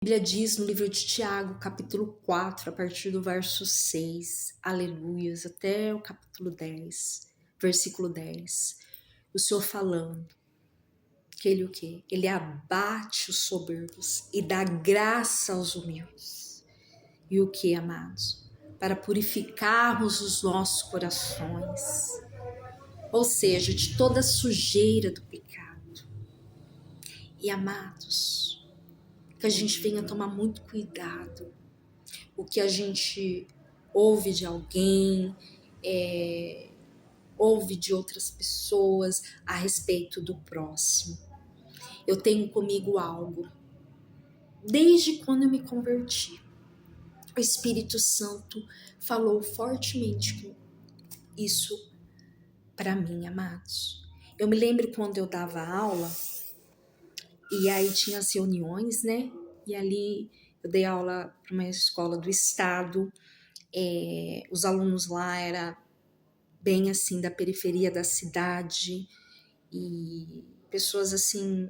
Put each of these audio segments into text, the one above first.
A Bíblia diz no livro de Tiago, capítulo 4, a partir do verso 6, aleluias, até o capítulo 10, versículo 10, o Senhor falando que ele o quê? Ele abate os soberbos e dá graça aos humildes. E o que, amados? Para purificarmos os nossos corações, ou seja, de toda a sujeira do pecado. E amados, que a gente venha tomar muito cuidado. O que a gente ouve de alguém, ouve de outras pessoas a respeito do próximo. Eu tenho comigo algo. Desde quando eu me converti, o Espírito Santo falou fortemente com isso para mim, amados. Eu me lembro quando eu dava aula, e aí tinha as reuniões, né? E ali eu dei aula para uma escola do estado. Os alunos lá eram bem assim da periferia da cidade e pessoas assim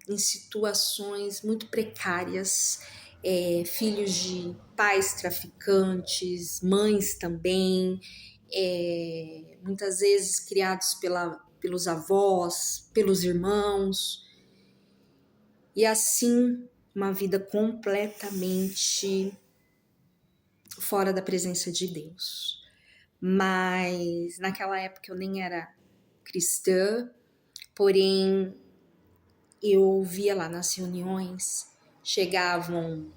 em situações muito precárias, filhos de pais traficantes, mães também, muitas vezes criados pelos avós, pelos irmãos, e assim uma vida completamente fora da presença de Deus. Mas naquela época eu nem era cristã, porém eu via lá nas reuniões, chegavam,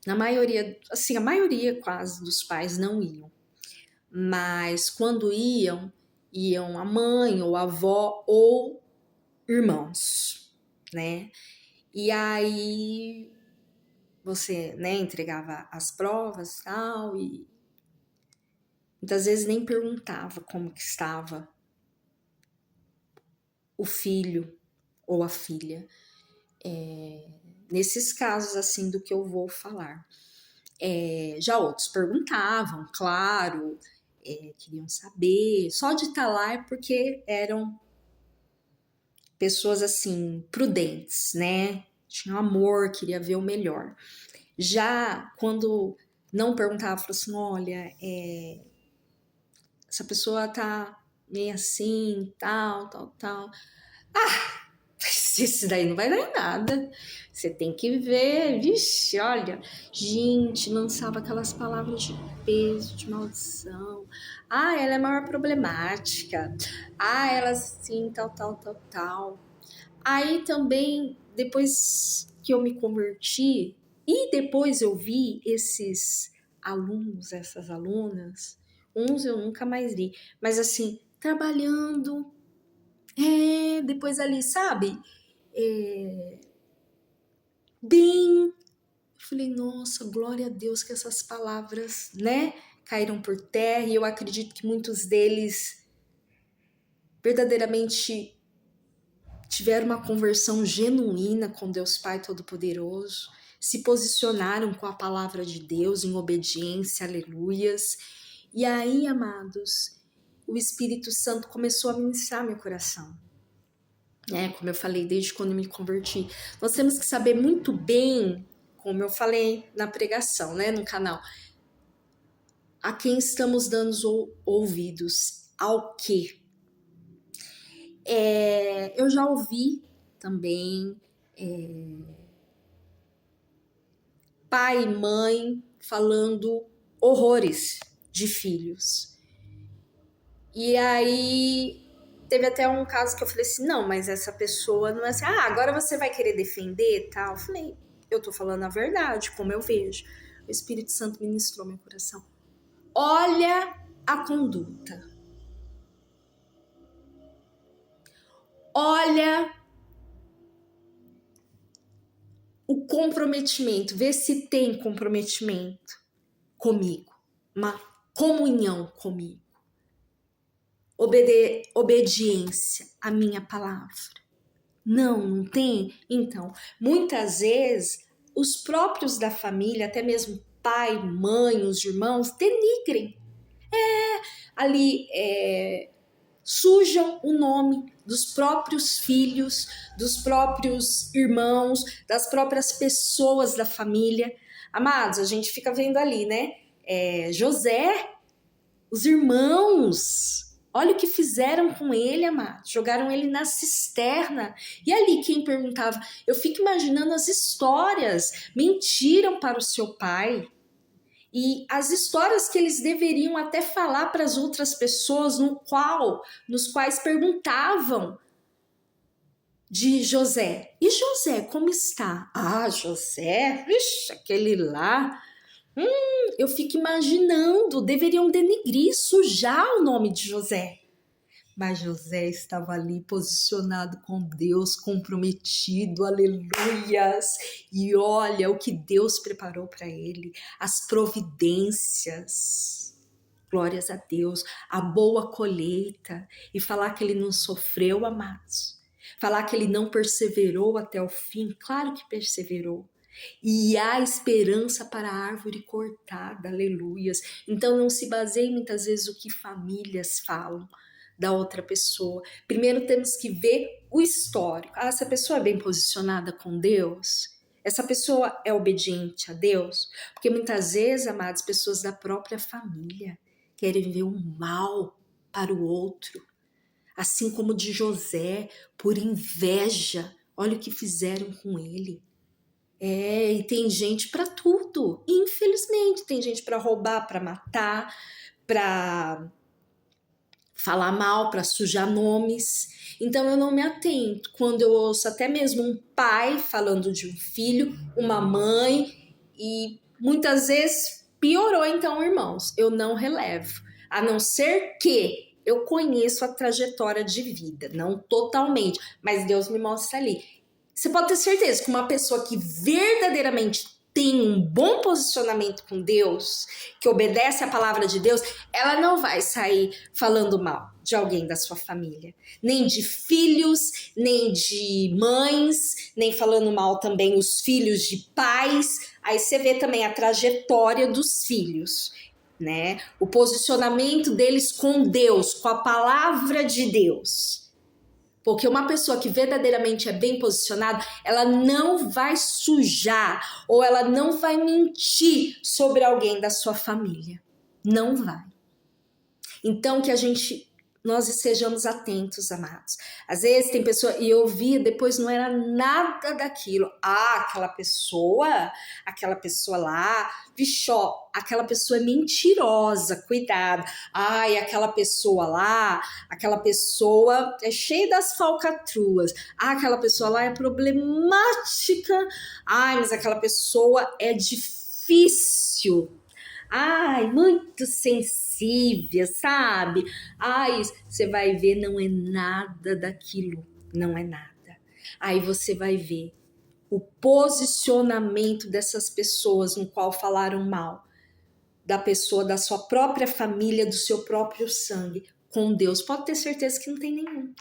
na maioria, assim, a maioria quase dos pais não iam, mas quando iam a mãe ou a avó ou irmãos, né? E aí você, né, entregava as provas e tal, e muitas vezes nem perguntava como que estava o filho ou a filha. Nesses casos assim do que eu vou falar. Já outros perguntavam, claro, queriam saber. Só de estar lá é porque eram pessoas assim prudentes, né? Tinham amor, queria ver o melhor. Já quando não perguntava, falou assim, olha, essa pessoa tá meio assim, tal. Esse daí não vai dar em nada. Você tem que ver, vixe, olha. Gente, lançava aquelas palavras de peso, de maldição. Ah, ela é maior problemática. Ah, ela assim, tal. Aí também, depois que eu me converti, e depois eu vi esses alunos, essas alunas, uns eu nunca mais vi, mas assim, trabalhando, depois ali, sabe? Bem, eu falei, nossa, glória a Deus que essas palavras, né, caíram por terra, e eu acredito que muitos deles verdadeiramente tiveram uma conversão genuína com Deus Pai Todo-Poderoso, se posicionaram com a palavra de Deus em obediência, aleluias. E aí, amados, o Espírito Santo começou a ministrar meu coração. Como eu falei, desde quando eu me converti. Nós temos que saber muito bem, como eu falei na pregação, né, no canal, a quem estamos dando ouvidos, ao quê. Eu já ouvi também pai e mãe falando horrores de filhos. E aí teve até um caso que eu falei assim, não, mas essa pessoa não é assim, agora você vai querer defender e tal. Eu falei, eu tô falando a verdade, como eu vejo. O Espírito Santo ministrou meu coração. Olha a conduta. Olha o comprometimento. Vê se tem comprometimento comigo. Uma comunhão comigo. Obediência à minha palavra. Não tem? Então, muitas vezes, os próprios da família, até mesmo pai, mãe, os irmãos, denigrem. Ali, sujam o nome dos próprios filhos, dos próprios irmãos, das próprias pessoas da família. Amados, a gente fica vendo ali, né? José, os irmãos, olha o que fizeram com ele, amados. Jogaram ele na cisterna. E ali quem perguntava, eu fico imaginando as histórias. Mentiram para o seu pai. E as histórias que eles deveriam até falar para as outras pessoas, nos quais perguntavam de José. E José, como está? Ah, José, ixi, aquele lá. Eu fico imaginando, deveriam denegrir, sujar o nome de José. Mas José estava ali posicionado com Deus, comprometido, aleluias. E olha o que Deus preparou para ele, as providências. Glórias a Deus, a boa colheita. E falar que ele não sofreu, amados. Falar que ele não perseverou até o fim, claro que perseverou. E há esperança para a árvore cortada, aleluias. Então não se baseie muitas vezes o que famílias falam da outra pessoa. Primeiro temos que ver o histórico. Ah, essa pessoa é bem posicionada com Deus? Essa pessoa é obediente a Deus? Porque muitas vezes, amados, pessoas da própria família querem ver o mal para o outro. Assim como de José, por inveja. Olha o que fizeram com ele. E tem gente para tudo. Infelizmente, tem gente para roubar, para matar, para falar mal, para sujar nomes. Então eu não me atento quando eu ouço até mesmo um pai falando de um filho, uma mãe, e muitas vezes piorou. Então, irmãos, eu não relevo, a não ser que eu conheço a trajetória de vida, não totalmente, mas Deus me mostra ali. Você pode ter certeza que uma pessoa que verdadeiramente tem um bom posicionamento com Deus, que obedece à palavra de Deus, ela não vai sair falando mal de alguém da sua família. Nem de filhos, nem de mães, nem falando mal também os filhos de pais. Aí você vê também a trajetória dos filhos, né? O posicionamento deles com Deus, com a palavra de Deus. Porque uma pessoa que verdadeiramente é bem posicionada, ela não vai sujar ou ela não vai mentir sobre alguém da sua família. Não vai. Então que nós sejamos atentos, amados. Às vezes tem pessoa, e eu via, depois não era nada daquilo. Ah, aquela pessoa lá, bichó, aquela pessoa é mentirosa, cuidado. Ai, aquela pessoa lá, aquela pessoa é cheia das falcatruas. Ah, aquela pessoa lá é problemática. Ai, mas aquela pessoa é difícil. Ai, muito sensível, sabe? Ai, você vai ver, não é nada daquilo, não é nada. Aí você vai ver o posicionamento dessas pessoas no qual falaram mal da pessoa, da sua própria família, do seu próprio sangue com Deus. Pode ter certeza que não tem nenhum.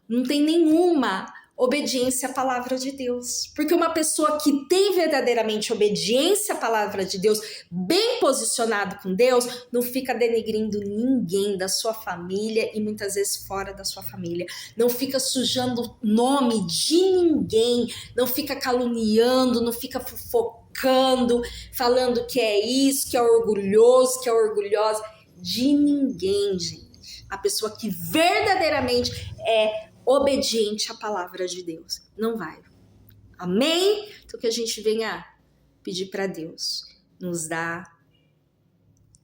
Não tem nenhuma obediência à palavra de Deus. Porque uma pessoa que tem verdadeiramente obediência à palavra de Deus, bem posicionado com Deus, não fica denegrindo ninguém da sua família e muitas vezes fora da sua família. Não fica sujando o nome de ninguém, não fica caluniando, não fica fofocando, falando que é isso, que é orgulhoso, que é orgulhosa. De ninguém, gente. A pessoa que verdadeiramente é obediente à palavra de Deus. Não vai. Amém? Então que a gente venha pedir para Deus nos dar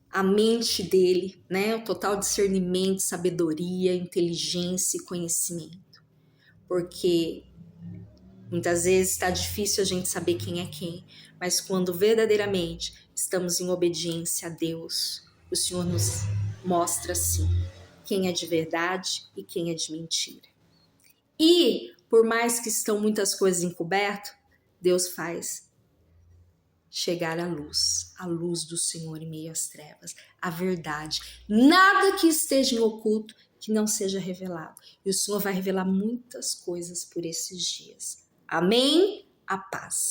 a mente dele, né? O total discernimento, sabedoria, inteligência e conhecimento. Porque muitas vezes está difícil a gente saber quem é quem, mas quando verdadeiramente estamos em obediência a Deus, o Senhor nos mostra assim quem é de verdade e quem é de mentira. E, por mais que estão muitas coisas encobertas, Deus faz chegar a luz do Senhor em meio às trevas, a verdade. Nada que esteja em oculto que não seja revelado. E o Senhor vai revelar muitas coisas por esses dias. Amém? A paz.